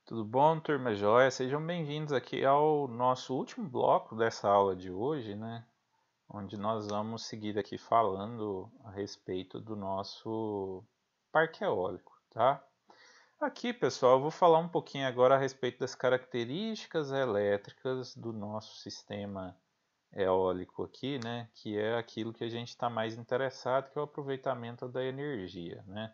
Tudo bom, turma joia? Sejam bem-vindos aqui ao nosso último bloco dessa aula de hoje, né? Onde nós vamos seguir aqui falando a respeito do nosso parque eólico, tá? Aqui, pessoal, eu vou falar um pouquinho agora a respeito das características elétricas do nosso sistema eólico aqui, né? Que é aquilo que a gente está mais interessado, que é o aproveitamento da energia, né?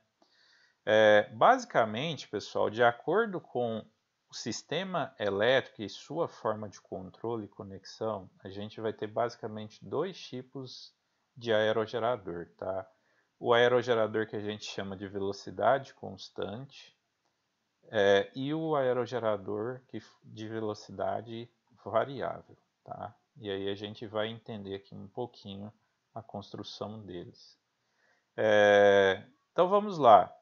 Basicamente, pessoal, de acordo com o sistema elétrico e sua forma de controle e conexão, a gente vai ter basicamente dois tipos de aerogerador, tá? O aerogerador que a gente chama de velocidade constante e o aerogerador de velocidade variável, tá? E aí a gente vai entender aqui um pouquinho a construção deles. Então vamos lá.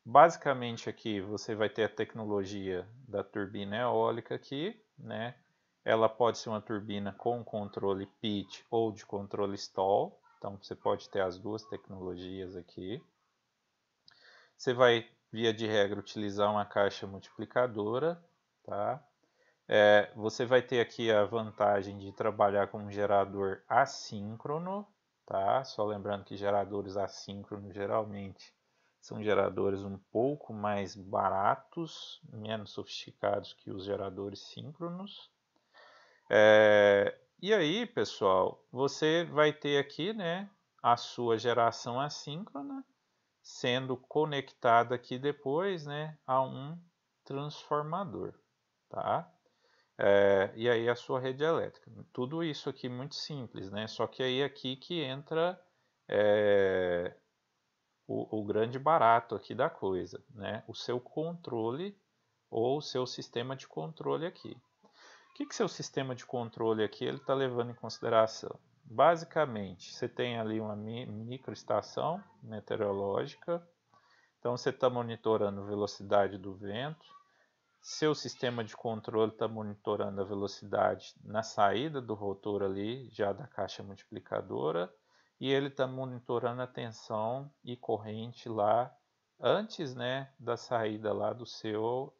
Basicamente aqui você vai ter a tecnologia da turbina eólica aqui, né? Ela pode ser uma turbina com controle pitch ou de controle stall, então você pode ter as duas tecnologias aqui. Você vai, via de regra, utilizar uma caixa multiplicadora, tá? Você vai ter aqui a vantagem de trabalhar com um gerador assíncrono, tá? Só lembrando que geradores assíncronos geralmente são geradores um pouco mais baratos, menos sofisticados que os geradores síncronos. E aí, pessoal, você vai ter aqui, né, a sua geração assíncrona sendo conectada aqui depois, né, a um transformador, tá? E aí a sua rede elétrica. Tudo isso aqui muito simples, né? Só que aí aqui que entra é, o grande barato aqui da coisa, né? O seu controle ou o seu sistema de controle aqui. O que seu sistema de controle aqui ele está levando em consideração? Basicamente, você tem ali uma microestação meteorológica, então você está monitorando a velocidade do vento, seu sistema de controle está monitorando a velocidade na saída do rotor ali, já da caixa multiplicadora, e ele está monitorando a tensão e corrente lá antes, né, da saída lá do seu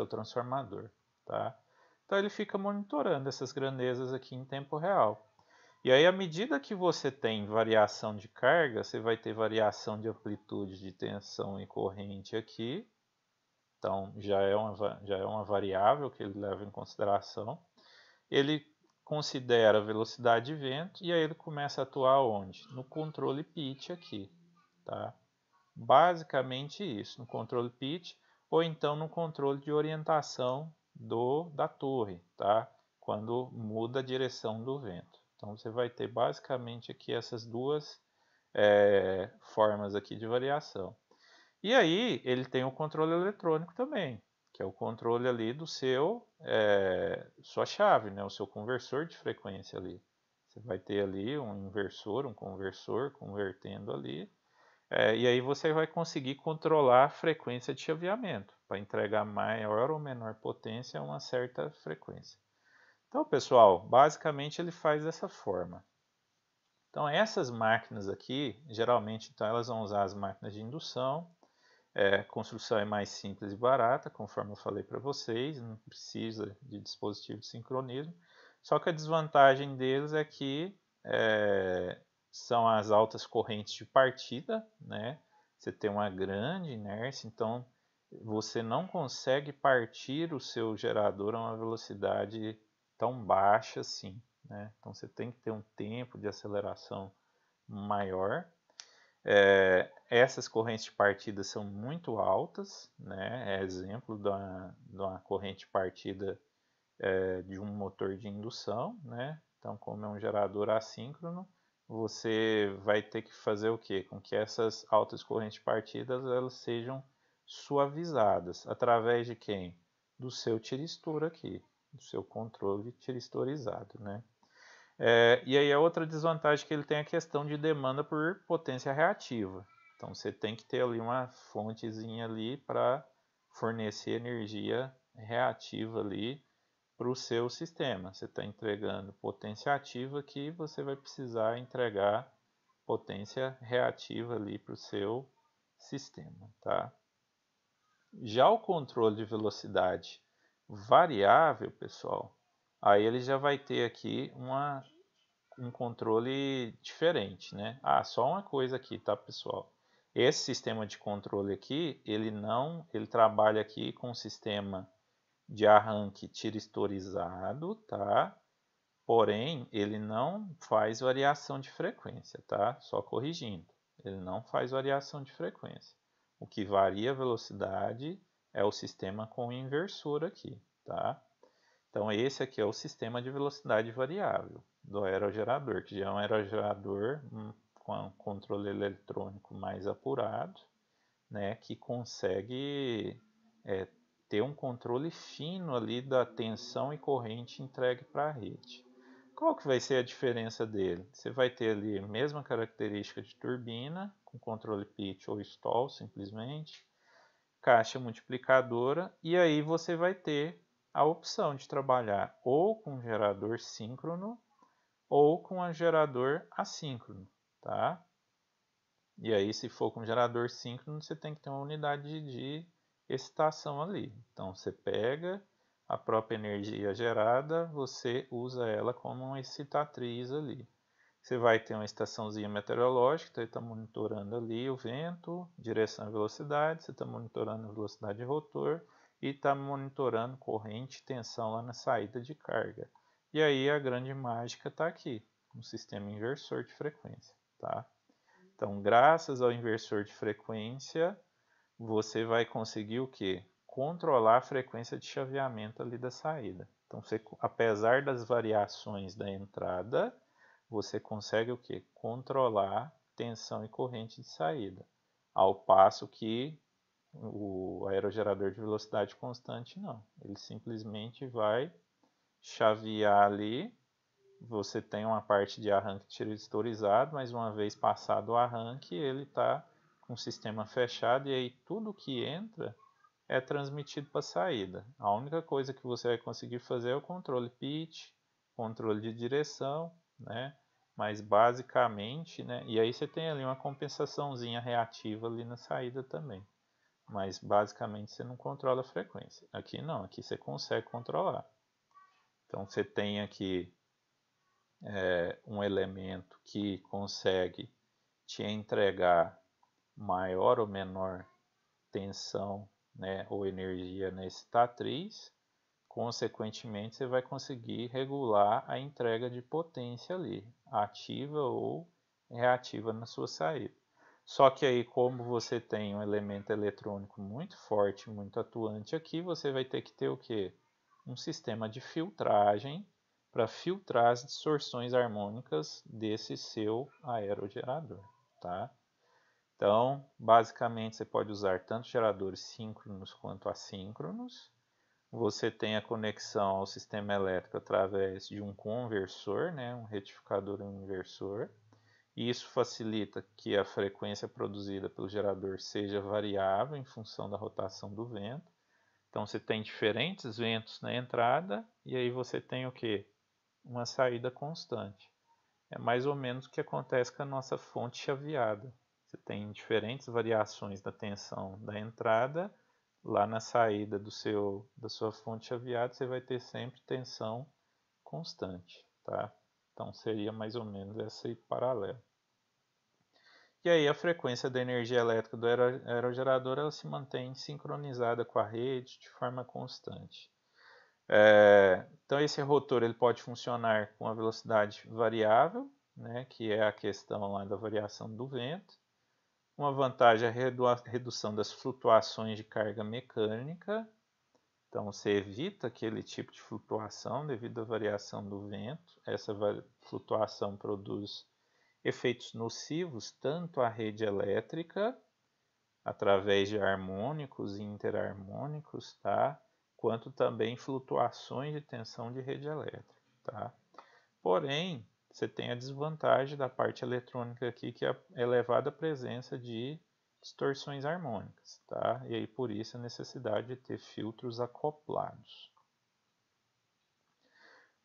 transformador, tá? Então ele fica monitorando essas grandezas aqui em tempo real. E aí, à medida que você tem variação de carga, você vai ter variação de amplitude de tensão e corrente aqui, então já é uma variável que ele leva em consideração. Ele considera a velocidade de vento e aí ele começa a atuar onde? No controle pitch aqui, tá? Basicamente isso, no controle pitch ou então no controle de orientação da torre, tá? Quando muda a direção do vento. Então você vai ter basicamente aqui essas duas formas aqui de variação. E aí ele tem o controle eletrônico também, que é o controle ali do sua chave, né? O seu conversor de frequência ali. Você vai ter ali um inversor, um conversor convertendo ali. E aí você vai conseguir controlar a frequência de chaveamento para entregar maior ou menor potência a uma certa frequência. Então, pessoal, basicamente ele faz dessa forma. Então, essas máquinas aqui, geralmente, então, elas vão usar as máquinas de indução, a construção é mais simples e barata, conforme eu falei para vocês, não precisa de dispositivo de sincronismo. Só que a desvantagem deles é que são as altas correntes de partida, né? Você tem uma grande inércia, então você não consegue partir o seu gerador a uma velocidade tão baixa assim, né? Então você tem que ter um tempo de aceleração maior. Essas correntes de partida são muito altas, né? É exemplo de uma corrente de partida de um motor de indução, né? Então, como é um gerador assíncrono, você vai ter que fazer o quê? Com que essas altas correntes de partida elas sejam suavizadas através de quem? Do seu tiristor aqui, do seu controle tiristorizado, né? E aí a outra desvantagem que ele tem é a questão de demanda por potência reativa. Então você tem que ter ali uma fontezinha ali para fornecer energia reativa ali para o seu sistema. Você está entregando potência ativa que você vai precisar entregar potência reativa ali para o seu sistema, tá? Já o controle de velocidade variável, pessoal, aí ele já vai ter aqui um controle diferente, né? Ah, só uma coisa aqui, tá, pessoal? Esse sistema de controle aqui, ele trabalha aqui com um sistema de arranque tiristorizado, tá? Porém, ele não faz variação de frequência, tá? Só corrigindo. Ele não faz variação de frequência. O que varia a velocidade é o sistema com inversor aqui, tá? Então esse aqui é o sistema de velocidade variável do aerogerador, que já é um aerogerador com um controle eletrônico mais apurado, né, que consegue ter um controle fino ali da tensão e corrente entregue para a rede. Qual que vai ser a diferença dele? Você vai ter ali a mesma característica de turbina, com controle pitch ou stall simplesmente, caixa multiplicadora, e aí você vai ter a opção de trabalhar ou com gerador síncrono ou com um gerador assíncrono, tá? E aí, se for com gerador síncrono, você tem que ter uma unidade de excitação ali. Então, você pega a própria energia gerada, você usa ela como uma excitatriz ali. Você vai ter uma estaçãozinha meteorológica, então ele está monitorando ali o vento, direção e velocidade, você está monitorando a velocidade de rotor e está monitorando corrente e tensão lá na saída de carga. E aí a grande mágica está aqui, um sistema inversor de frequência, tá? Então, graças ao inversor de frequência, você vai conseguir o quê? Controlar a frequência de chaveamento ali da saída. Então, você, apesar das variações da entrada, você consegue o quê? Controlar tensão e corrente de saída. Ao passo que o aerogerador de velocidade constante não. Ele simplesmente vai chavear ali. Você tem uma parte de arranque tiristorizado, mas uma vez passado o arranque, ele está com o sistema fechado e aí tudo que entra é transmitido para a saída. A única coisa que você vai conseguir fazer é o controle pitch, controle de direção, né? Mas basicamente, né? E aí você tem ali uma compensaçãozinha reativa ali na saída também. Mas basicamente você não controla a frequência. Aqui não, aqui você consegue controlar. Então você tem aqui um elemento que consegue te entregar maior ou menor tensão, né, ou energia na excitatriz, consequentemente você vai conseguir regular a entrega de potência ali, ativa ou reativa na sua saída. Só que aí, como você tem um elemento eletrônico muito forte, muito atuante aqui, você vai ter que ter o quê? Um sistema de filtragem para filtrar as distorções harmônicas desse seu aerogerador, tá? Então, basicamente, você pode usar tanto geradores síncronos quanto assíncronos. Você tem a conexão ao sistema elétrico através de um conversor, né, um retificador e um inversor. E isso facilita que a frequência produzida pelo gerador seja variável em função da rotação do vento. Então você tem diferentes ventos na entrada e aí você tem o que? Uma saída constante. É mais ou menos o que acontece com a nossa fonte chaveada. Você tem diferentes variações da tensão da entrada, lá na saída da sua fonte chaveada você vai ter sempre tensão constante, tá? Então seria mais ou menos esse paralelo. E aí a frequência da energia elétrica do aerogerador ela se mantém sincronizada com a rede de forma constante. Então esse rotor ele pode funcionar com a velocidade variável, né, que é a questão lá da variação do vento. Uma vantagem é a redução das flutuações de carga mecânica. Então você evita aquele tipo de flutuação devido à variação do vento. Essa flutuação produz efeitos nocivos tanto à rede elétrica, através de harmônicos e interharmônicos, tá? Quanto também flutuações de tensão de rede elétrica, tá? Porém, você tem a desvantagem da parte eletrônica aqui, que é a elevada presença de distorções harmônicas, tá? E aí por isso a necessidade de ter filtros acoplados.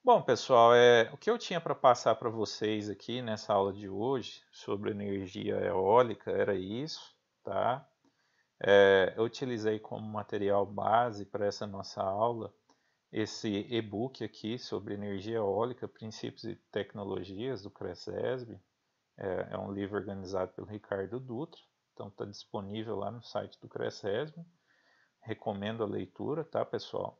Bom, pessoal, o que eu tinha para passar para vocês aqui nessa aula de hoje sobre energia eólica era isso, tá? Eu utilizei como material base para essa nossa aula esse e-book aqui sobre energia eólica, princípios e tecnologias do CRECESB. É um livro organizado pelo Ricardo Dutra, então está disponível lá no site do CRECESB. Recomendo a leitura, tá, pessoal?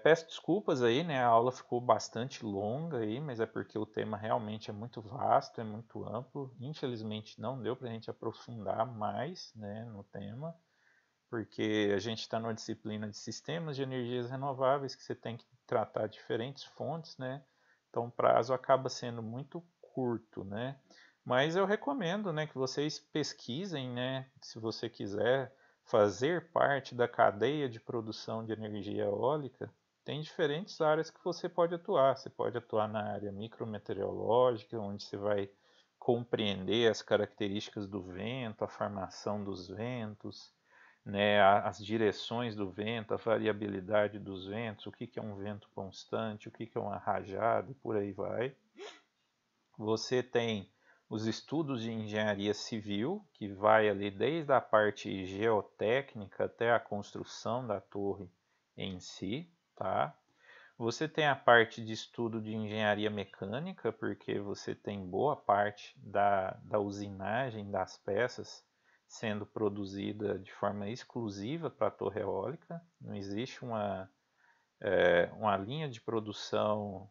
Peço desculpas aí, né? A aula ficou bastante longa aí, mas é porque o tema realmente é muito vasto, é muito amplo. Infelizmente não deu para a gente aprofundar mais, né, no tema, porque a gente está numa disciplina de sistemas de energias renováveis que você tem que tratar diferentes fontes, né? Então o prazo acaba sendo muito curto, né? Mas eu recomendo, né, que vocês pesquisem, né, se você quiser fazer parte da cadeia de produção de energia eólica, tem diferentes áreas que você pode atuar. Você pode atuar na área micrometeorológica, onde você vai compreender as características do vento, a formação dos ventos, né, as direções do vento, a variabilidade dos ventos, o que é um vento constante, o que é uma rajada e por aí vai. Você tem os estudos de engenharia civil, que vai ali desde a parte geotécnica até a construção da torre em si, tá? Você tem a parte de estudo de engenharia mecânica, porque você tem boa parte da usinagem das peças sendo produzida de forma exclusiva para a torre eólica. Não existe uma linha de produção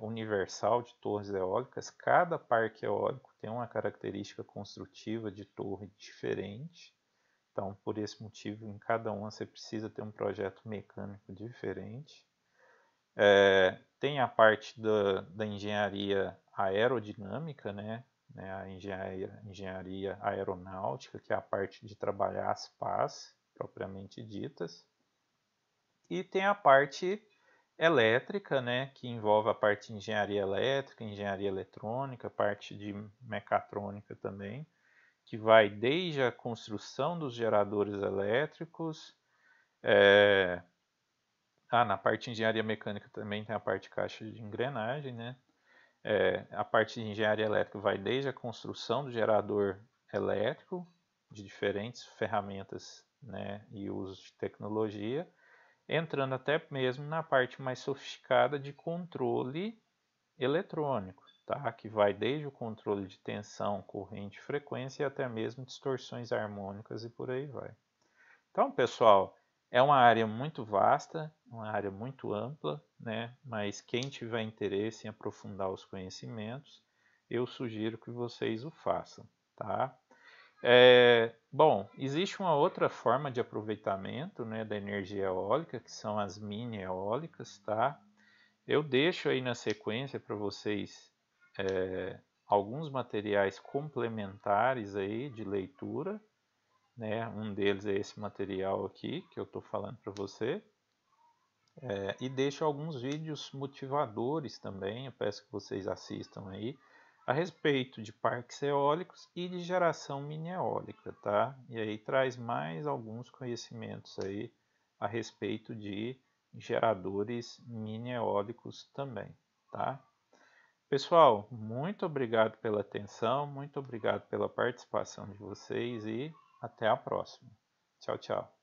universal de torres eólicas. Cada parque eólico tem uma característica construtiva de torre diferente. Então, por esse motivo, em cada uma você precisa ter um projeto mecânico diferente. Tem a parte da engenharia aerodinâmica, né? A engenharia aeronáutica, que é a parte de trabalhar as pás propriamente ditas. E tem a parte elétrica, né, que envolve a parte de engenharia elétrica, engenharia eletrônica, parte de mecatrônica também, que vai desde a construção dos geradores elétricos. Na parte de engenharia mecânica também tem a parte de caixa de engrenagem, né? A parte de engenharia elétrica vai desde a construção do gerador elétrico, de diferentes ferramentas, né, e uso de tecnologia, entrando até mesmo na parte mais sofisticada de controle eletrônico, tá? Que vai desde o controle de tensão, corrente, frequência e até mesmo distorções harmônicas e por aí vai. Então, pessoal, é uma área muito vasta, uma área muito ampla, né? Mas quem tiver interesse em aprofundar os conhecimentos, eu sugiro que vocês o façam, tá? Bom, existe uma outra forma de aproveitamento, né, da energia eólica, que são as mini eólicas, tá? Eu deixo aí na sequência para vocês alguns materiais complementares aí de leitura, né? Um deles é esse material aqui que eu estou falando para você. E deixo alguns vídeos motivadores também, eu peço que vocês assistam aí, a respeito de parques eólicos e de geração mini eólica, tá? E aí traz mais alguns conhecimentos aí a respeito de geradores mini eólicos também, tá? Pessoal, muito obrigado pela atenção, muito obrigado pela participação de vocês e até a próxima. Tchau, tchau.